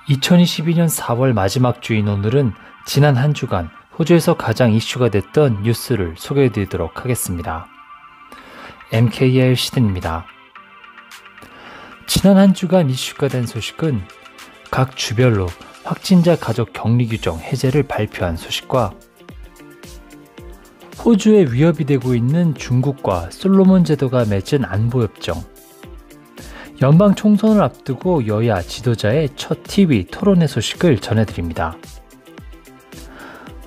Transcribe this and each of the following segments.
2022년 4월 마지막 주인 오늘은 지난 한 주간 호주에서 가장 이슈가 됐던 뉴스를 소개해드리도록 하겠습니다. MKR 시든입니다. 지난 한 주간 이슈가 된 소식은 각 주별로 확진자 가족 격리 규정 해제를 발표한 소식과 호주에 위협이 되고 있는 중국과 솔로몬 제도가 맺은 안보협정, 연방 총선을 앞두고 여야 지도자의 첫 TV 토론회 소식을 전해드립니다.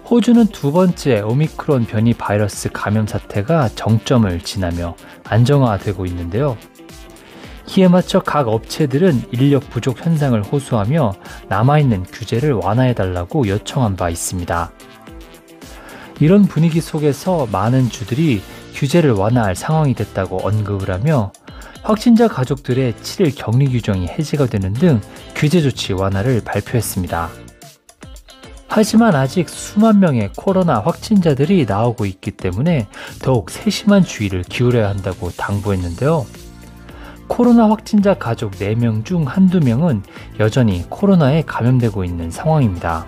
호주는 두 번째 오미크론 변이 바이러스 감염 사태가 정점을 지나며 안정화되고 있는데요. 이에 맞춰 각 업체들은 인력 부족 현상을 호소하며 남아있는 규제를 완화해달라고 요청한 바 있습니다. 이런 분위기 속에서 많은 주들이 규제를 완화할 상황이 됐다고 언급을 하며 확진자 가족들의 7일 격리 규정이 해제가 되는 등 규제 조치 완화를 발표했습니다. 하지만 아직 수만 명의 코로나 확진자들이 나오고 있기 때문에 더욱 세심한 주의를 기울여야 한다고 당부했는데요. 코로나 확진자 가족 4명 중 한두 명은 여전히 코로나에 감염되고 있는 상황입니다.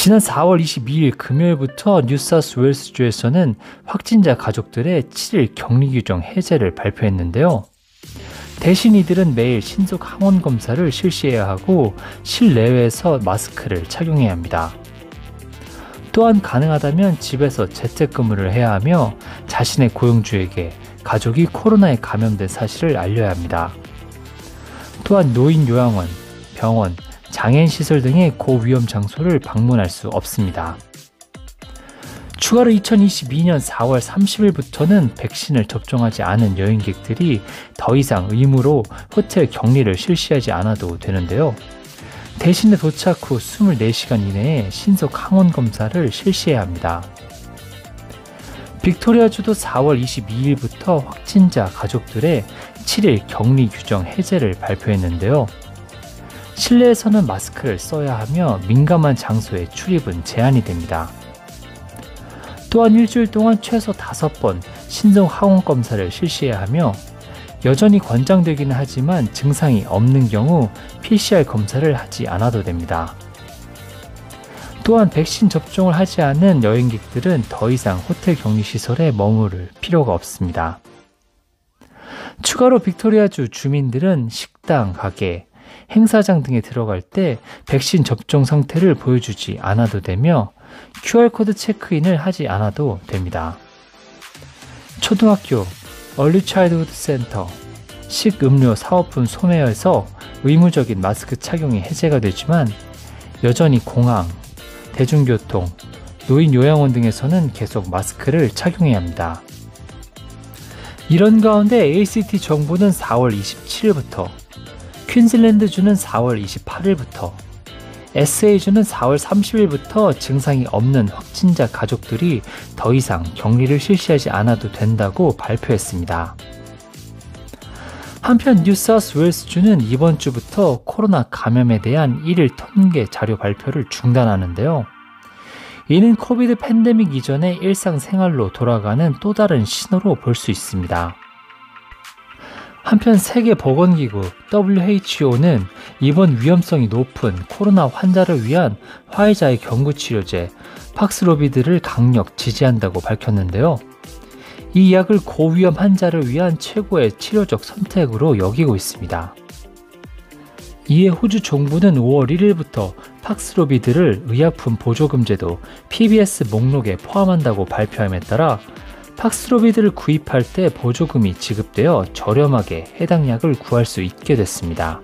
지난 4월 22일 금요일부터 뉴사우스웨일스주에서는 확진자 가족들의 7일 격리 규정 해제를 발표했는데요. 대신 이들은 매일 신속 항원 검사를 실시해야 하고 실내외에서 마스크를 착용해야 합니다. 또한 가능하다면 집에서 재택근무를 해야 하며 자신의 고용주에게 가족이 코로나에 감염된 사실을 알려야 합니다. 또한 노인 요양원, 병원, 장애인시설 등의 고위험 장소를 방문할 수 없습니다. 추가로 2022년 4월 30일부터는 백신을 접종하지 않은 여행객들이 더 이상 의무로 호텔 격리를 실시하지 않아도 되는데요. 대신에 도착 후 24시간 이내에 신속 항원 검사를 실시해야 합니다. 빅토리아주도 4월 22일부터 확진자 가족들의 7일 격리 규정 해제를 발표했는데요. 실내에서는 마스크를 써야 하며 민감한 장소의 출입은 제한이 됩니다. 또한 일주일 동안 최소 5번 신속 항원 검사를 실시해야 하며 여전히 권장되기는 하지만 증상이 없는 경우 PCR 검사를 하지 않아도 됩니다. 또한 백신 접종을 하지 않은 여행객들은 더 이상 호텔 격리시설에 머무를 필요가 없습니다. 추가로 빅토리아주 주민들은 식당, 가게, 행사장 등에 들어갈 때 백신 접종 상태를 보여주지 않아도 되며 QR코드 체크인을 하지 않아도 됩니다. 초등학교, 얼리 차일드후드 센터, 식음료 사업품 소매에서 의무적인 마스크 착용이 해제가 되지만 여전히 공항, 대중교통, 노인 요양원 등에서는 계속 마스크를 착용해야 합니다. 이런 가운데 ACT 정부는 4월 27일부터, 퀸즐랜드주는 4월 28일부터, SA주는 4월 30일부터 증상이 없는 확진자 가족들이 더 이상 격리를 실시하지 않아도 된다고 발표했습니다. 한편 뉴사우스웨일스주는 이번 주부터 코로나 감염에 대한 1일 통계 자료 발표를 중단하는데요. 이는 코비드 팬데믹 이전의 일상생활로 돌아가는 또 다른 신호로 볼 수 있습니다. 한편 세계보건기구 WHO는 이번 위험성이 높은 코로나 환자를 위한 화이자의 경구치료제 팍스로비드를 강력 지지한다고 밝혔는데요. 이 약을 고위험 환자를 위한 최고의 치료적 선택으로 여기고 있습니다. 이에 호주 정부는 5월 1일부터 팍스로비드를 의약품 보조금제도 PBS 목록에 포함한다고 발표함에 따라 팍스로비드를 구입할 때 보조금이 지급되어 저렴하게 해당 약을 구할 수 있게 됐습니다.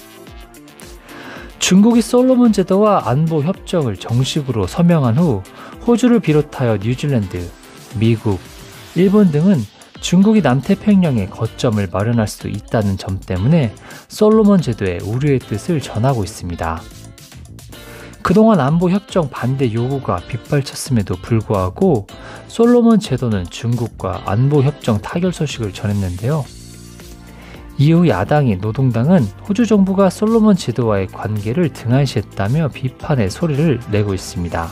중국이 솔로몬 제도와 안보 협정을 정식으로 서명한 후 호주를 비롯하여 뉴질랜드, 미국, 일본 등은 중국이 남태평양에 거점을 마련할 수 있다는 점 때문에 솔로몬 제도에 우려의 뜻을 전하고 있습니다. 그동안 안보협정 반대 요구가 빗발쳤음에도 불구하고 솔로몬 제도는 중국과 안보협정 타결 소식을 전했는데요. 이후 야당인 노동당은 호주 정부가 솔로몬 제도와의 관계를 등한시했다며 비판의 소리를 내고 있습니다.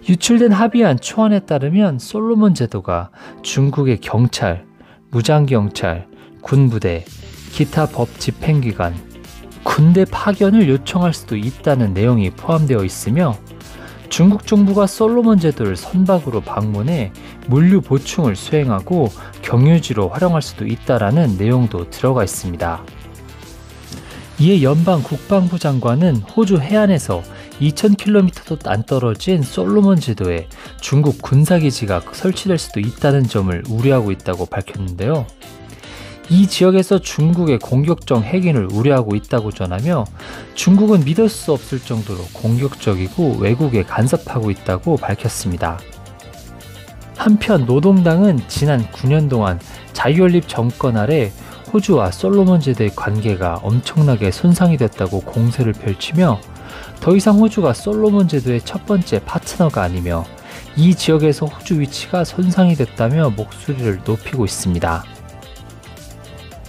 유출된 합의안 초안에 따르면 솔로몬 제도가 중국의 경찰, 무장경찰, 군부대, 기타 법 집행기관, 군대 파견을 요청할 수도 있다는 내용이 포함되어 있으며 중국 정부가 솔로몬 제도를 선박으로 방문해 물류 보충을 수행하고 경유지로 활용할 수도 있다라는 내용도 들어가 있습니다. 이에 연방 국방부 장관은 호주 해안에서 2000km도 안 떨어진 솔로몬 제도에 중국 군사기지가 설치될 수도 있다는 점을 우려하고 있다고 밝혔는데요. 이 지역에서 중국의 공격적 핵인을 우려하고 있다고 전하며 중국은 믿을 수 없을 정도로 공격적이고 외국에 간섭하고 있다고 밝혔습니다. 한편 노동당은 지난 9년 동안 자유연립 정권 아래 호주와 솔로몬 제도의 관계가 엄청나게 손상이 됐다고 공세를 펼치며 더 이상 호주가 솔로몬 제도의 첫 번째 파트너가 아니며 이 지역에서 호주 위치가 손상이 됐다며 목소리를 높이고 있습니다.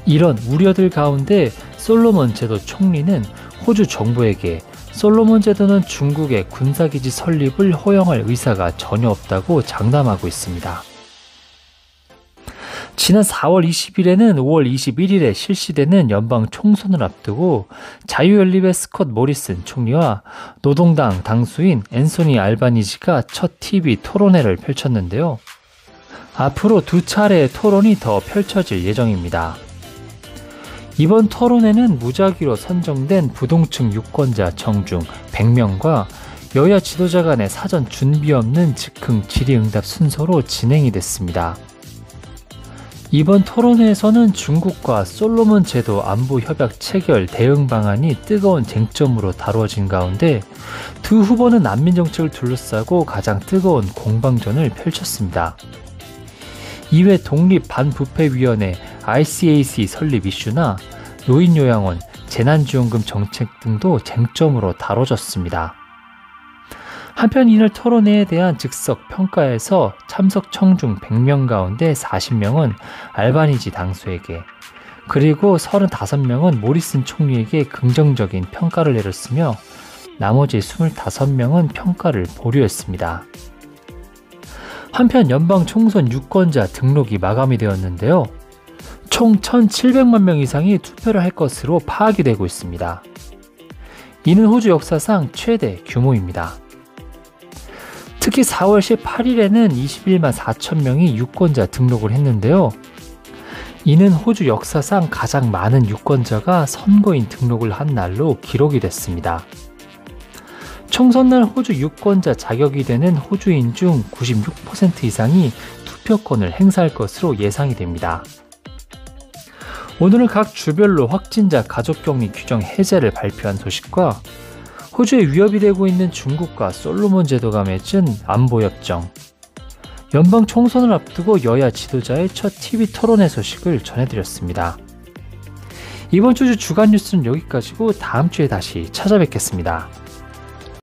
이런 우려들 가운데 솔로몬 제도 총리는 호주 정부에게 솔로몬 제도는 중국의 군사기지 설립을 허용할 의사가 전혀 없다고 장담하고 있습니다. 지난 4월 20일에는 5월 21일에 실시되는 연방 총선을 앞두고 자유연립의 스콧 모리슨 총리와 노동당 당수인 앤소니 알바니지가 첫 TV 토론회를 펼쳤는데요. 앞으로 두 차례의 토론이 더 펼쳐질 예정입니다. 이번 토론회는 무작위로 선정된 부동층 유권자 청중 100명과 여야 지도자 간의 사전 준비 없는 즉흥 질의응답 순서로 진행이 됐습니다. 이번 토론회에서는 중국과 솔로몬 제도 안보 협약 체결 대응 방안이 뜨거운 쟁점으로 다루어진 가운데 두 후보는 난민 정책을 둘러싸고 가장 뜨거운 공방전을 펼쳤습니다. 이외 독립 반부패위원회 ICAC 설립 이슈나 노인요양원, 재난지원금 정책 등도 쟁점으로 다뤄졌습니다. 한편 이날 토론회에 대한 즉석 평가에서 참석 청중 100명 가운데 40명은 알바니지 당수에게 그리고 35명은 모리슨 총리에게 긍정적인 평가를 내렸으며 나머지 25명은 평가를 보류했습니다. 한편 연방 총선 유권자 등록이 마감이 되었는데요. 총 1,700만 명 이상이 투표를 할 것으로 파악이 되고 있습니다. 이는 호주 역사상 최대 규모입니다. 특히 4월 18일에는 21만 4천 명이 유권자 등록을 했는데요. 이는 호주 역사상 가장 많은 유권자가 선거인 등록을 한 날로 기록이 됐습니다. 총선날 호주 유권자 자격이 되는 호주인 중 96% 이상이 투표권을 행사할 것으로 예상이 됩니다. 오늘은 각 주별로 확진자 가족격리 규정 해제를 발표한 소식과 호주에 위협이 되고 있는 중국과 솔로몬 제도가 맺은 안보협정, 연방 총선을 앞두고 여야 지도자의 첫 TV 토론회 소식을 전해드렸습니다. 이번 주 주간 뉴스는 여기까지고 다음 주에 다시 찾아뵙겠습니다.